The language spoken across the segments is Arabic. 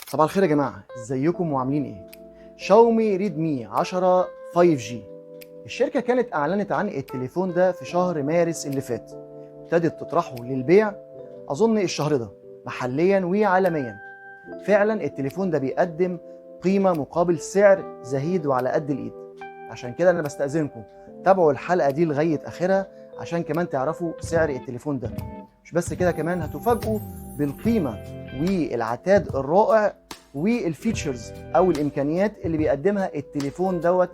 صباح الخير يا جماعه، ازيكم وعاملين ايه؟ شاومي ريدمي 10 5G. الشركه كانت اعلنت عن التليفون ده في شهر مارس اللي فات، ابتدت تطرحه للبيع اظن الشهر ده محليا وعالميا. فعلا التليفون ده بيقدم قيمه مقابل سعر زهيد وعلى قد الايد. عشان كده انا بستأذنكم تابعوا الحلقه دي لغايه اخرها عشان كمان تعرفوا سعر التليفون ده. مش بس كده، كمان هتفاجئوا بالقيمه والعتاد الرائع والفيتشرز او الامكانيات اللي بيقدمها التليفون دوت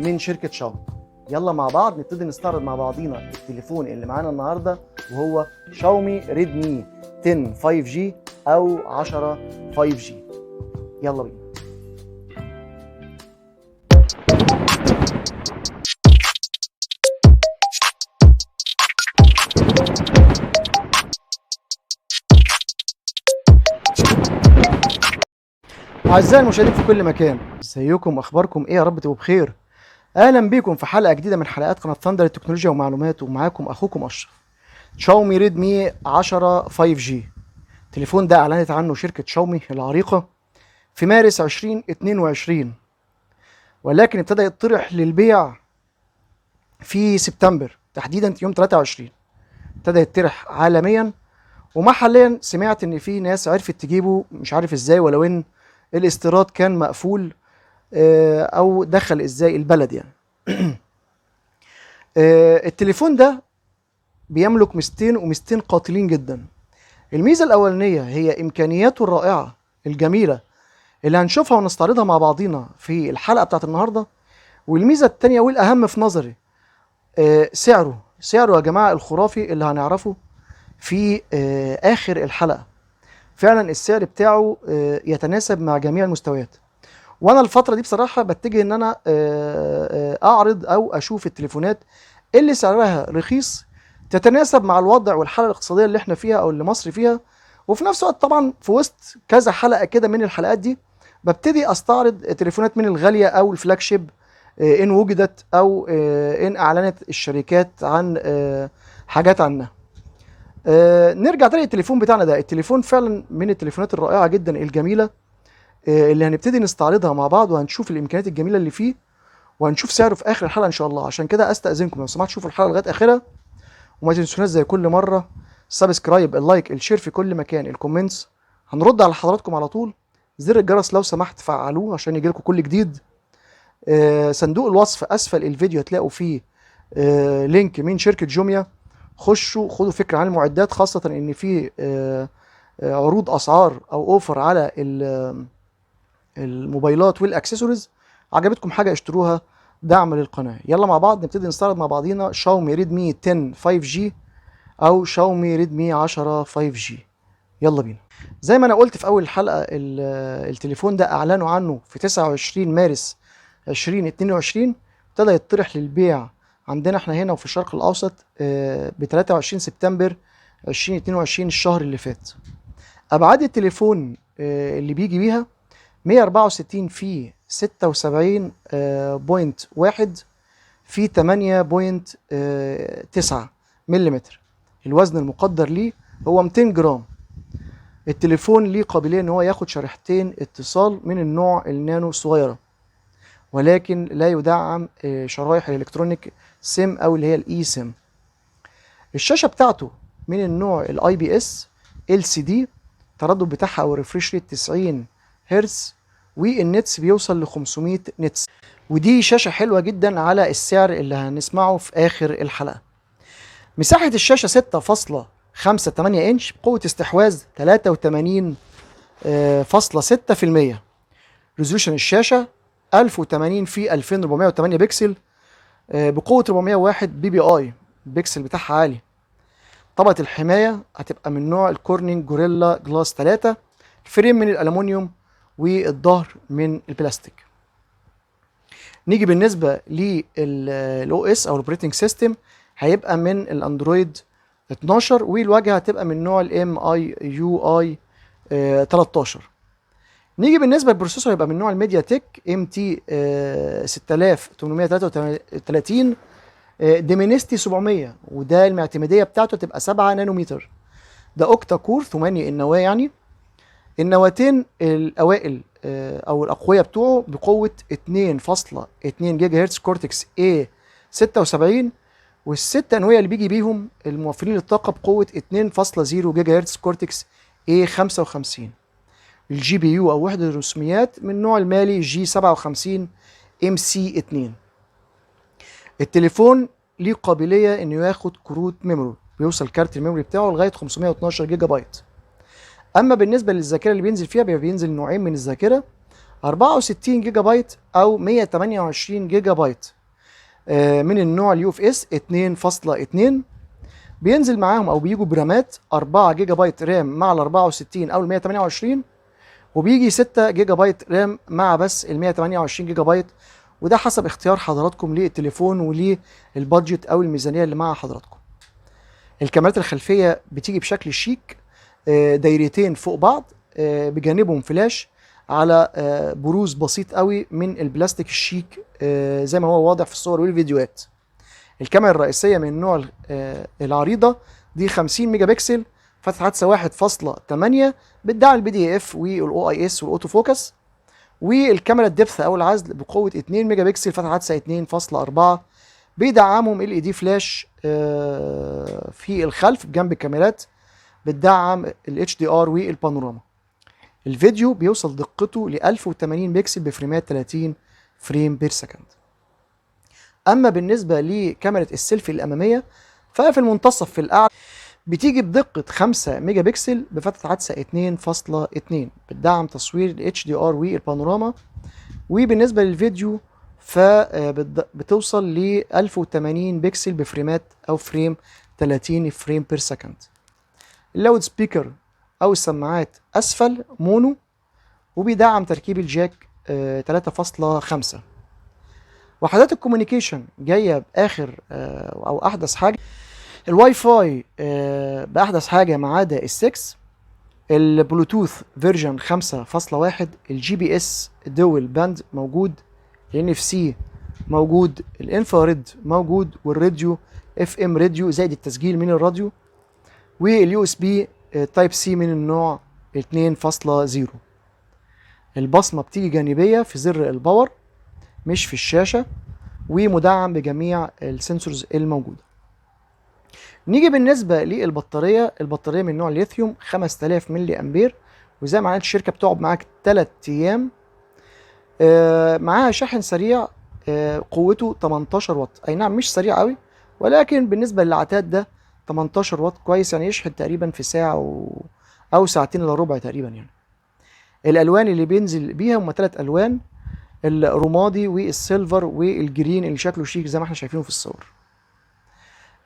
من شركه شاومي. يلا مع بعض نبتدي نستعرض مع بعضينا التليفون اللي معانا النهارده، وهو شاومي ريدمي 10 5G او 10 5G. يلا بينا. أعزائي المشاهدين في كل مكان، ازيكم؟ اخباركم ايه؟ يا رب تبقوا بخير. اهلا بيكم في حلقه جديده من حلقات قناه ثاندر التكنولوجيا ومعلومات، ومعاكم اخوكم اشرف. شاومي ريدمي 10 5G، التليفون ده اعلنت عنه شركه شاومي العريقه في مارس 2022، ولكن ابتدى يطرح للبيع في سبتمبر، تحديدا يوم 23 ابتدى يطرح عالميا. ومحليا سمعت ان في ناس عرفت تجيبه، مش عارف ازاي، ولو ان الاستيراد كان مقفول او دخل ازاي البلد يعني. التليفون ده بيملك ميزتين وميزتين قاتلين جدا. الميزه الاولانيه هي امكانياته الرائعه الجميله اللي هنشوفها ونستعرضها مع بعضينا في الحلقه بتاعت النهارده. والميزه الثانيه والاهم في نظري سعره يا جماعه الخرافي اللي هنعرفه في اخر الحلقه. فعلا السعر بتاعه يتناسب مع جميع المستويات. وانا الفتره دي بصراحه بتجه ان انا اعرض او اشوف التليفونات اللي سعرها رخيص تتناسب مع الوضع والحاله الاقتصاديه اللي احنا فيها او اللي مصر فيها. وفي نفس الوقت طبعا في وسط كذا حلقه كده من الحلقات دي ببتدي استعرض تليفونات من الغاليه او الفلاج شيب ان وجدت او ان اعلنت الشركات عن حاجات عنها. نرجع تاني التليفون بتاعنا ده. التليفون فعلا من التليفونات الرائعه جدا الجميله اللي هنبتدي نستعرضها مع بعض، وهنشوف الامكانيات الجميله اللي فيه، وهنشوف سعره في اخر الحلقه ان شاء الله. عشان كده استاذنكم لو سمحت شوفوا الحلقه لغايه اخرها، وما تنسوناش زي كل مره السبسكرايب، اللايك، الشير في كل مكان، الكومنتس. هنرد على حضراتكم على طول. زر الجرس لو سمحت فعلوه عشان يجيلكم كل جديد. صندوق الوصف اسفل الفيديو هتلاقوا فيه لينك من شركه جوميا. خشوا خدوا فكره عن المعدات، خاصه ان في عروض اسعار او اوفر على الموبايلات والاكسسوارز. عجبتكم حاجه اشتروها دعم للقناه. يلا مع بعض نبتدي نستعرض مع بعضينا شاومي ريدمي 10 5G او شاومي ريدمي 10 5G. يلا بينا. زي ما انا قلت في اول الحلقه، التليفون ده اعلنوا عنه في 29 مارس 2022، ابتدى يطرح للبيع عندنا احنا هنا وفي الشرق الاوسط ب 23 سبتمبر 2022 الشهر اللي فات. ابعاد التليفون اللي بيجي بيها 164 في 76.1 في 8.9 ملم. الوزن المقدر ليه هو 200 جرام. التليفون ليه قابلية ان هو ياخد شريحتين اتصال من النوع النانو الصغيرة، ولكن لا يدعم شرايح الالكترونيك سيم او اللي هي الاي سيم. الشاشة بتاعته من النوع الاي بي اس LCD، التردد بتاعها او الريفريش ريت 90 هرتز، والنتس بيوصل ل 500 نتس. ودي شاشة حلوة جدا على السعر اللي هنسمعه في آخر الحلقة. مساحة الشاشة 6.58 إنش بقوة استحواذ 83.6%. ريزولوشن الشاشة 1080 في 2408 بكسل بقوة 401 PPI، البكسل بتاعها عالي. طبقة الحماية هتبقى من نوع الكورنينج جوريلا جلاس 3، الفريم من الألمونيوم والظهر من البلاستيك. نيجي بالنسبه للاو اس او الاوبريتنج سيستم، هيبقى من الاندرويد 12، والواجهه هتبقى من نوع الام اي يو اي 13. نيجي بالنسبه للبروسيسور، هيبقى من نوع الميديا تك ام تي 6833 ديمينستي 700، وده المعتمديه بتاعته تبقى 7 نانومتر. ده اوكتا كور 8 النواه يعني. النواتين الاوائل او الاقوياء بتوعه بقوه 2.2 جيجا هرتز كورتكس A76، والست انويه اللي بيجي بيهم الموفرين للطاقه بقوه 2.0 جيجا هرتز كورتكس A55. الجي بي يو او وحده الرسوميات من نوع المالي G57 MC2. التليفون ليه قابليه انه ياخد كروت ميموري، بيوصل كارت الميموري بتاعه لغايه 512 جيجا بايت. اما بالنسبه للذاكره اللي بينزل فيها، بينزل نوعين من الذاكره، 64 جيجا بايت او 128 جيجا بايت من النوع اليو اف اس 2.2. بينزل معاهم او بيجوا برامات 4 جيجا بايت رام مع ال 64 او ال 128، وبيجي 6 جيجا بايت رام مع بس ال 128 جيجا بايت، وده حسب اختيار حضراتكم للتليفون وللبادجت او الميزانيه اللي مع حضراتكم. الكاميرات الخلفيه بتيجي بشكل شيك، دايرتين فوق بعض بجانبهم فلاش على بروز بسيط قوي من البلاستيك الشيك زي ما هو واضح في الصور والفيديوهات. الكاميرا الرئيسيه من النوع العريضه دي 50 ميجا بكسل، فتحه عدسه 1.8 بتدعم البي دي اف والاو اي اس والاوتو فوكس. والكاميرا الدبث او العزل بقوه 2 ميجا بكسل، فتحه عدسه 2.4 بيدعمهم ال اي دي فلاش في الخلف بجنب الكاميرات، بتدعم ال HDR والبانوراما. الفيديو بيوصل دقته ل 1080 بكسل بفريمات 30 فريم بير سكند. اما بالنسبه لكاميرا السيلفي الاماميه، ففي المنتصف في الاعلى بتيجي بدقه 5 ميجا بكسل بفتحه عدسه 2.2 بتدعم تصوير ال HDR والبانوراما. وبالنسبه للفيديو فبتوصل ل 1080 بكسل بفريمات او فريم 30 فريم بير سكند. اللاود سبيكر او السماعات اسفل مونو، وبيدعم تركيب الجاك 3.5. وحدات الكوميونيكيشن جايه باخر او احدث حاجه. الواي فاي باحدث حاجه ما عدا ال6، البلوتوث فيرجن 5.1، الجي بي اس دول باند موجود، الان اف سي موجود، الانفراريد موجود، والراديو اف ام راديو زائد التسجيل من الراديو، واليو اس بي تايب سي من النوع 2.0. البصمه بتيجي جانبيه في زر الباور مش في الشاشه، ومدعم بجميع السنسورز الموجوده. نيجي بالنسبه للبطاريه، البطاريه من نوع ليثيوم 5000 ملي امبير، وزي ما قالت الشركه بتقعد معاك 3 ايام. معاها شاحن سريع قوته 18 واط، اي نعم مش سريع قوي، ولكن بالنسبه للعتاد ده 18 واط كويس، يعني يشحن تقريبا في ساعه او ساعتين الا ربع تقريبا يعني. الالوان اللي بينزل بيها هم 3 الوان، الرمادي والسيلفر والجرين اللي شكله شيك زي ما احنا شايفينه في الصور.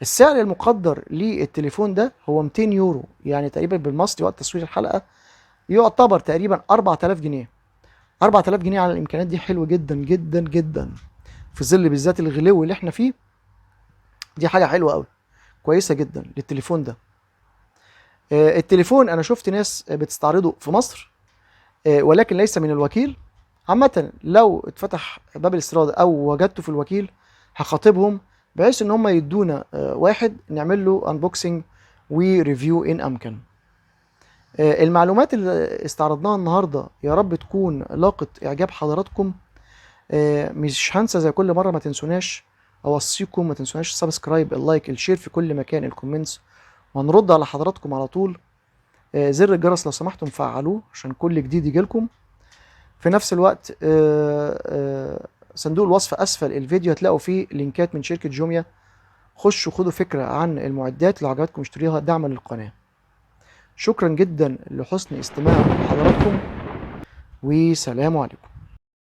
السعر المقدر للتليفون ده هو 200 يورو، يعني تقريبا بالمصري وقت تصوير الحلقه يعتبر تقريبا 4000 جنيه. 4000 جنيه على الامكانيات دي حلوه جدا جدا جدا، في ظل بالذات الغلو اللي احنا فيه، دي حاجه حلوه قوي كويسه جدا للتليفون ده. التليفون انا شفت ناس بتستعرضه في مصر، ولكن ليس من الوكيل. عامه لو اتفتح باب الاستيراد او وجدته في الوكيل هخاطبهم بحيث ان هم يدونا واحد نعمل له انبوكسنج وريفيو ان امكن. المعلومات اللي استعرضناها النهارده يا رب تكون لاقت اعجاب حضراتكم. مش هنسى زي كل مره، ما تنسوناش، اوصيكم ما تنسوناش السبسكرايب، اللايك، الشير في كل مكان، الكومنتس، وهنرد على حضراتكم على طول. زر الجرس لو سمحتم فعلوه عشان كل جديد يجيلكم. في نفس الوقت صندوق الوصف اسفل الفيديو هتلاقوا فيه لينكات من شركه جوميا، خشوا خدوا فكره عن المعدات، لو عجبتكم اشتريها دعما للقناه. شكرا جدا لحسن استماع حضراتكم، وسلام عليكم.